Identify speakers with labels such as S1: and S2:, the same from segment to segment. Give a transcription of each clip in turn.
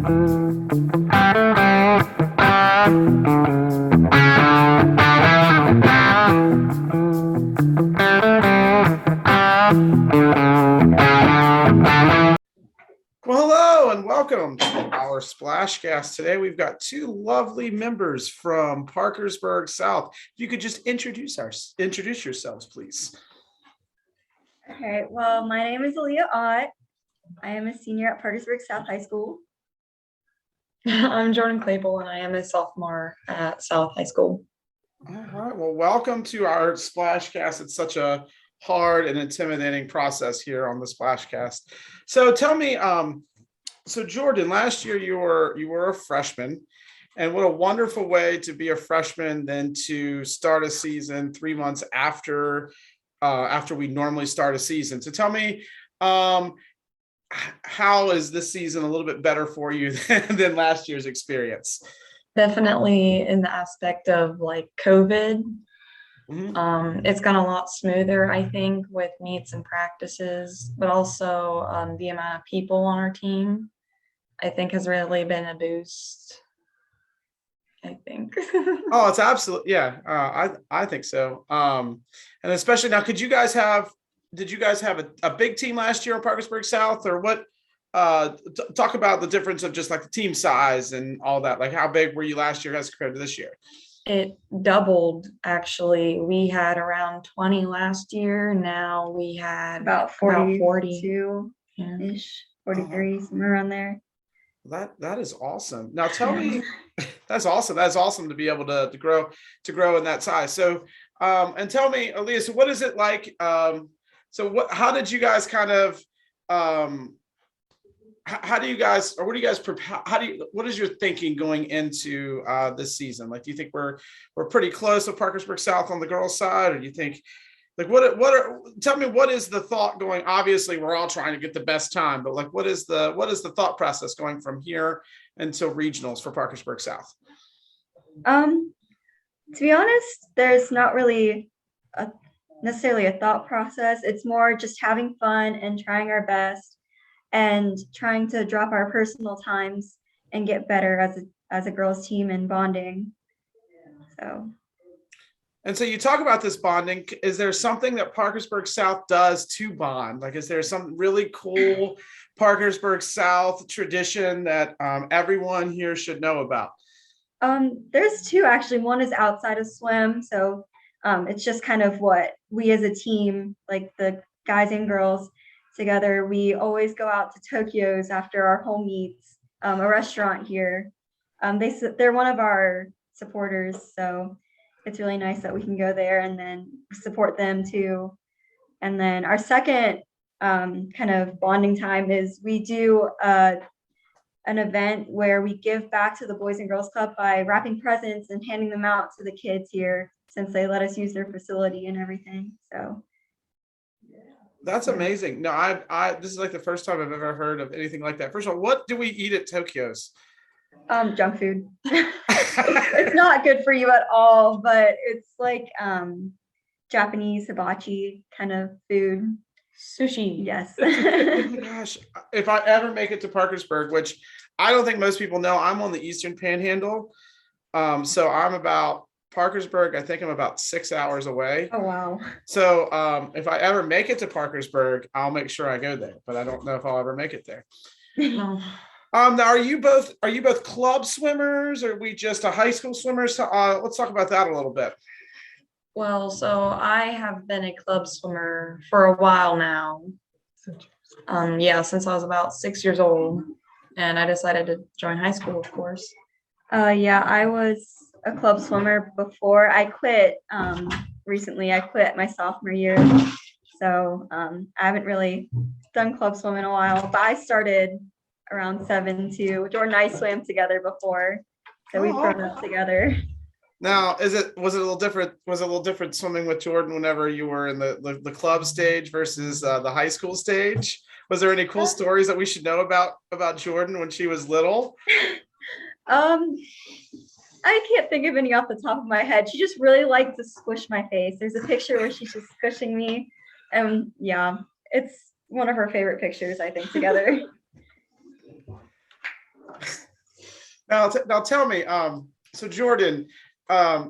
S1: Well, hello and welcome to our Splashcast. Today we've got two lovely members from Parkersburg South. If you could just introduce yourselves, please.
S2: Okay, well, my name is Alia. I am a senior at Parkersburg South High School.
S3: I'm Jordan Claypoole, and I am a sophomore at South High School.
S1: All right. Well, welcome to our Splashcast. It's such a hard and intimidating process here on the Splashcast. So tell me, so Jordan, last year you were a freshman, and what a wonderful way to be a freshman than to start a season 3 months after we normally start a season. So tell me, how is this season a little bit better for you than last year's experience?
S3: Definitely in the aspect of like COVID. It's gone a lot smoother, I think, with meets and practices, but also the amount of people on our team, I think, has really been a boost. I think.
S1: Oh, it's absolutely, yeah. I think so. And especially now, did you guys have a big team last year on Parkersburg South, or what? Talk about the difference of just like the team size and all that. Like, how big were you last year as compared to this year?
S3: It doubled, actually. We had around 20 last year. Now we had
S2: About 42-ish, 43, somewhere around there.
S1: That is awesome. Now tell me, that's awesome. That's awesome to be able to grow in that size. So, and tell me, Alia, so what is it like? How did you guys kind of, how do you guys, or what do you guys prepare? What is your thinking going into this season? Like, do you think we're pretty close with Parkersburg South on the girls' side, or do you think, like, tell me, what is the thought going? Obviously, we're all trying to get the best time, but like, what is the thought process going from here until regionals for Parkersburg South?
S2: To be honest, there's not really necessarily a thought process. It's more just having fun and trying our best and trying to drop our personal times and get better as a girls team and bonding.
S1: And so you talk about this bonding. Is there something that Parkersburg South does to bond? Like, is there some really cool Parkersburg South tradition that everyone here should know about?
S2: There's two, actually. One is outside of swim. So it's just kind of what we as a team, like the guys and girls together, we always go out to Tokyo's after our home meets, a restaurant here. They're one of our supporters, so it's really nice that we can go there and then support them too. And then our second kind of bonding time is we do an event where we give back to the Boys and Girls Club by wrapping presents and handing them out to the kids here, since they let us use their facility and everything. So
S1: that's amazing. No, this is like the first time I've ever heard of anything like that. First of all, what do we eat at Tokyo's?
S2: Junk food. It's not good for you at all, but it's like Japanese hibachi kind of food.
S3: Sushi.
S2: Yes.
S1: Oh my gosh, if I ever make it to Parkersburg, which I don't think most people know, I'm on the Eastern Panhandle. So I'm about Parkersburg, I think I'm about 6 hours away.
S2: Oh, wow.
S1: So if I ever make it to Parkersburg, I'll make sure I go there, but I don't know if I'll ever make it there.
S3: No.
S1: Now, are you both club swimmers, or are we just a high school swimmers? Let's talk about that a little bit.
S3: Well, so I have been a club swimmer for a while now. Since I was about 6 years old, and I decided to join high school, of course.
S2: Yeah, I was a club swimmer before. I quit recently. I quit my sophomore year, so I haven't really done club swim in a while, but I started around 7 too. Jordan and I swam together before, so we've grown up together.
S1: Now, was it a little different? Was it a little different swimming with Jordan whenever you were in the club stage versus the high school stage? Was there any cool stories that we should know about Jordan when she was little?
S2: I can't think of any off the top of my head. She just really liked to squish my face. There's a picture where she's just squishing me. Yeah, it's one of her favorite pictures, I think, together.
S1: Now tell me, so Jordan,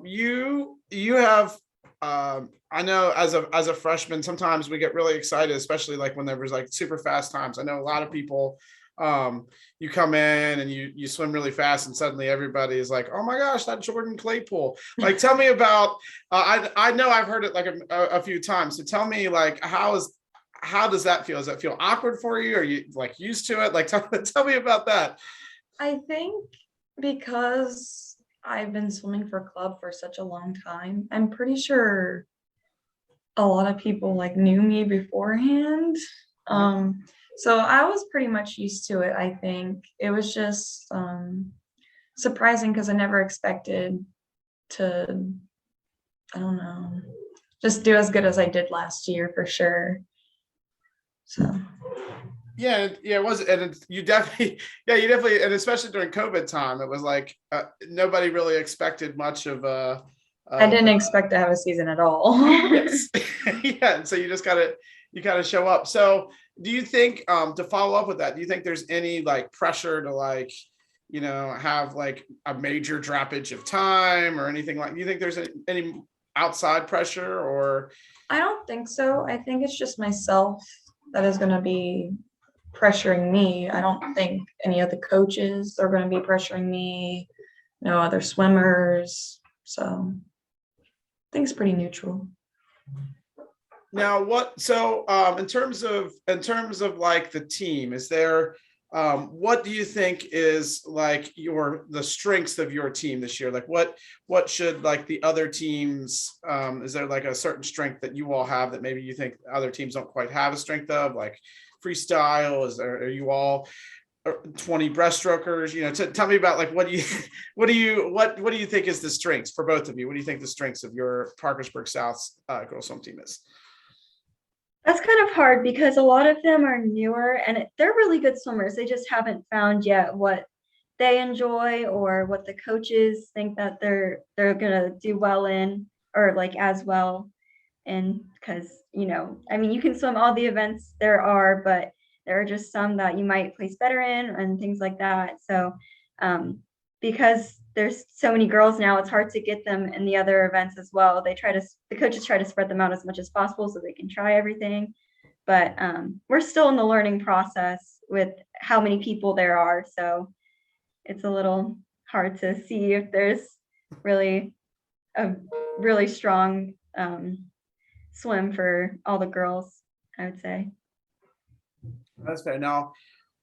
S1: you have, I know as a freshman, sometimes we get really excited, especially like when there was like super fast times. I know a lot of people, you come in and you swim really fast, and suddenly everybody is like, oh my gosh, that Jordan Claypoole. Like, tell me about. I know I've heard it like a few times. So tell me, like, how does that feel? Does that feel awkward for you? Are you like used to it? Like, tell me about that.
S3: I think because I've been swimming for club for such a long time, I'm pretty sure a lot of people like knew me beforehand. So I was pretty much used to it. I think it was just surprising because I never expected to, I don't know, just do as good as I did last year for sure. So
S1: Yeah, it was, and you definitely, you definitely, and especially during COVID time, it was like nobody really expected much of a.
S3: I didn't expect to have a season at all.
S1: Yes, yeah, and so you gotta show up. So, do you think, to follow up with that, do you think there's any like pressure to like, have like a major droppage of time or anything like? Do you think there's any outside pressure or?
S3: I don't think so. I think it's just myself that is going to be pressuring me. I don't think any of the coaches are going to be pressuring me, no other swimmers. So I think it's pretty neutral.
S1: Now, in terms of like the team, is there, what do you think is like the strengths of your team this year? Like what should like the other teams, is there like a certain strength that you all have that maybe you think other teams don't quite have a strength of, like freestyle? Are you all 20 breaststrokers? Tell me about like what do you think is the strengths for both of you? What do you think the strengths of your Parkersburg South girls swim team is?
S2: That's kind of hard because a lot of them are newer and they're really good swimmers. They just haven't found yet what they enjoy or what the coaches think that they're gonna do well in, or like as well. And because I mean, you can swim all the events there are, but there are just some that you might place better in and things like that. So because there's so many girls now, it's hard to get them in the other events as well. The coaches try to spread them out as much as possible so they can try everything. But we're still in the learning process with how many people there are. So it's a little hard to see if there's really a really strong swim for all the girls, I would say.
S1: That's fair. Now,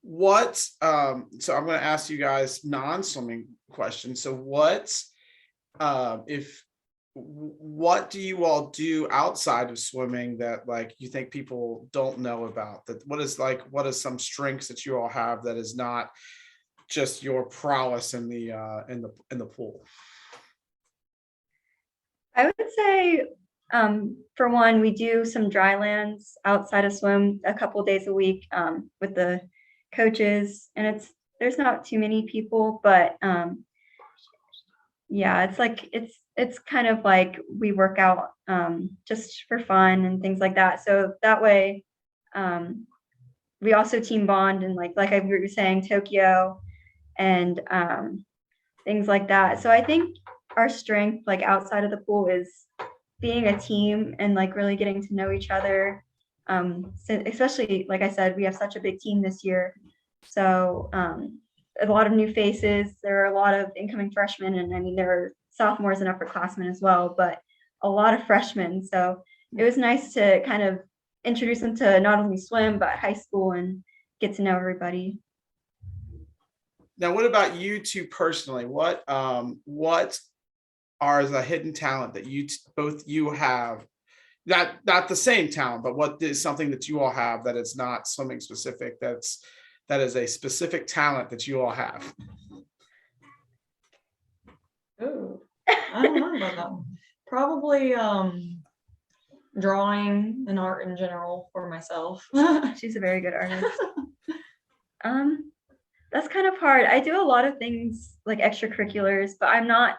S1: so I'm going to ask you guys non-swimming questions. So what do you all do outside of swimming that like you think people don't know about? That what is some strengths that you all have that is not just your prowess in the pool?
S2: I would say, for one, we do some dry lands outside of swim a couple of days a week with the coaches, and there's not too many people, but yeah, it's kind of like we work out just for fun and things like that. So that way, we also team bond and like I were saying, Tokyo and things like that. So I think our strength, like outside of the pool, is being a team and like really getting to know each other. Especially, like I said, we have such a big team this year. So a lot of new faces. There are a lot of incoming freshmen, and I mean, there are sophomores and upperclassmen as well, but a lot of freshmen. So it was nice to kind of introduce them to not only swim, but high school and get to know everybody.
S1: Now, what about you two personally? What are the hidden talent that both you have? Not the same talent, but what is something that you all have that is not swimming specific? That is a specific talent that you all have.
S3: Oh, I don't know about that one. Probably drawing and art in general for myself.
S2: She's a very good artist. That's kind of hard. I do a lot of things like extracurriculars, but I'm not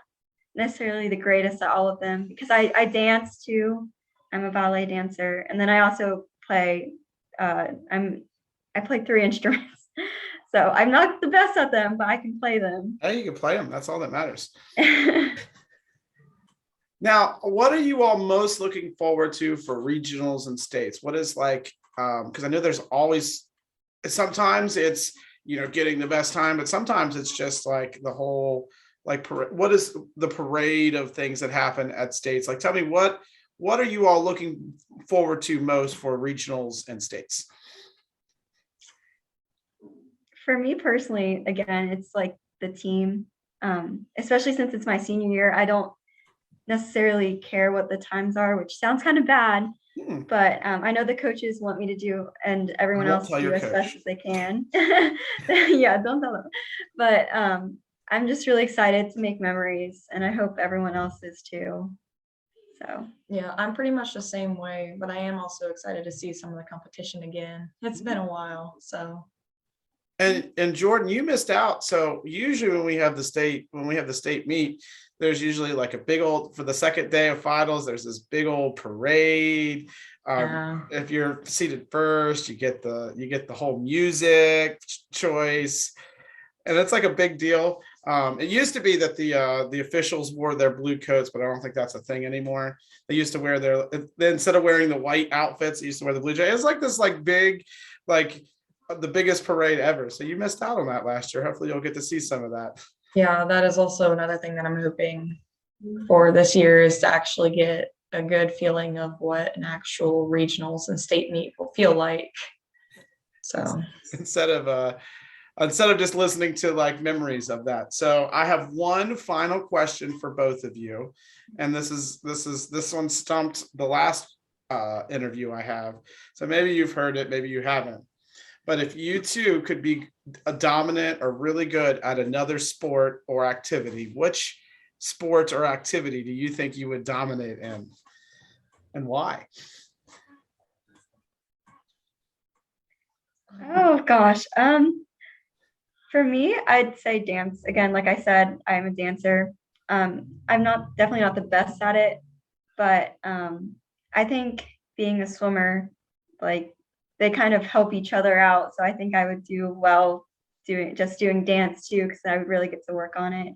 S2: necessarily the greatest at all of them because I dance too. I'm a ballet dancer, and then I also play. I play 3 instruments, So I'm not the best at them, but I can play them.
S1: Hey, you can play them. That's all that matters. Now, what are you all most looking forward to for regionals and states? What is like, because I know there's always, sometimes it's, getting the best time, but sometimes it's just like the whole, like, what is the parade of things that happen at states? Like, tell me what are you all looking forward to most for regionals and states?
S2: For me personally, again, it's like the team, especially since it's my senior year. I don't necessarily care what the times are, which sounds kind of bad, but I know the coaches want me to do, and everyone else
S1: Tell
S2: do
S1: your
S2: as
S1: coach.
S2: best as they can. Yeah, don't tell them. But I'm just really excited to make memories, and I hope everyone else is too. So
S3: Yeah, I'm pretty much the same way, but I am also excited to see some of the competition again. It's been a while, so.
S1: And Jordan, you missed out. So usually when we have the state meet, there's usually like a big old, for the second day of finals, there's this big old parade. If you're seated first, you get the whole music choice, and it's like a big deal. It used to be that the officials wore their blue coats, but I don't think that's a thing anymore. They used to wear instead of wearing the white outfits, they used to wear the blue jacket. It's like this like big, like the biggest parade ever. So you missed out on that last year. Hopefully you'll get to see some of that.
S3: Yeah, that is also another thing that I'm hoping for this year, is to actually get a good feeling of what an actual regionals and state meet will feel like. So
S1: instead of just listening to like memories of that. So I have one final question for both of you. And this one stumped the last interview I have. So maybe you've heard it, maybe you haven't. But if you two could be a dominant or really good at another sport or activity, which sport or activity do you think you would dominate in, and why?
S2: oh gosh, for me, I'd say dance. Again, like I said, I'm a dancer. I'm definitely not the best at it, but I think being a swimmer, like, they kind of help each other out. So I think I would do well doing dance too, because I would really get to work on it.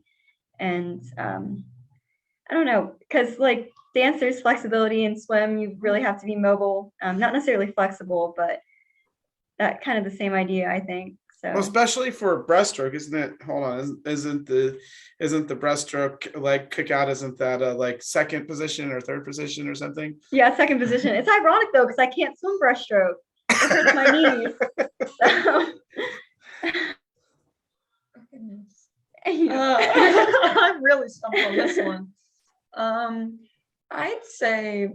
S2: And I don't know, because like dance, there's flexibility, and swim, you really have to be mobile. Not necessarily flexible, but that kind of the same idea, I think. So
S1: Well, especially for breaststroke, isn't it? Hold on, isn't the breaststroke leg kick out? Isn't that a like second position or third position or something?
S2: yeah, second position. It's ironic though, because I can't swim breaststroke. It hurts my knees. So.
S3: I'm really stumped on this one. I'd say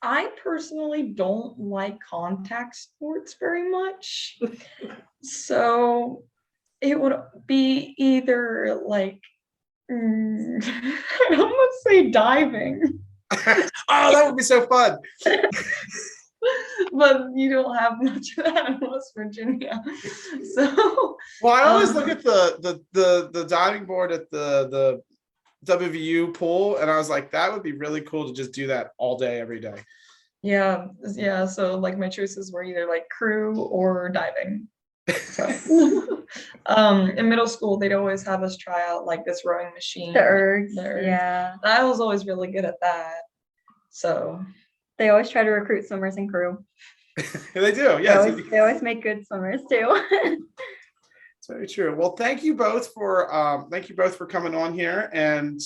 S3: I personally don't like contact sports very much. So it would be either like, I'd almost say diving.
S1: Oh, that would be so fun.
S3: But you don't have much of that in West Virginia. So
S1: well, I always look at the diving board at the WVU pool, and I was like, that would be really cool to just do that all day, every day.
S3: Yeah. So like my choices were either like crew or diving. So, in middle school, they'd always have us try out like this rowing machine.
S2: The ergs, yeah.
S3: I was always really good at that. So
S2: they always try to recruit swimmers and crew.
S1: They do, yes.
S2: They always make good swimmers too.
S1: It's very true. Well, thank you both for coming on here, and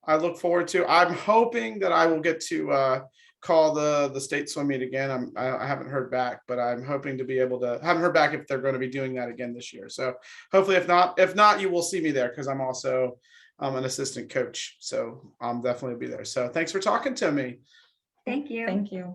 S1: I look forward to. I'm hoping that I will get to call the state swim meet again. I haven't heard back, but I'm hoping to be able to. Haven't heard back if they're going to be doing that again this year. So hopefully, if not, you will see me there, because I'm also an assistant coach. So I'll definitely be there. So thanks for talking to me.
S2: Thank you.
S3: Thank you.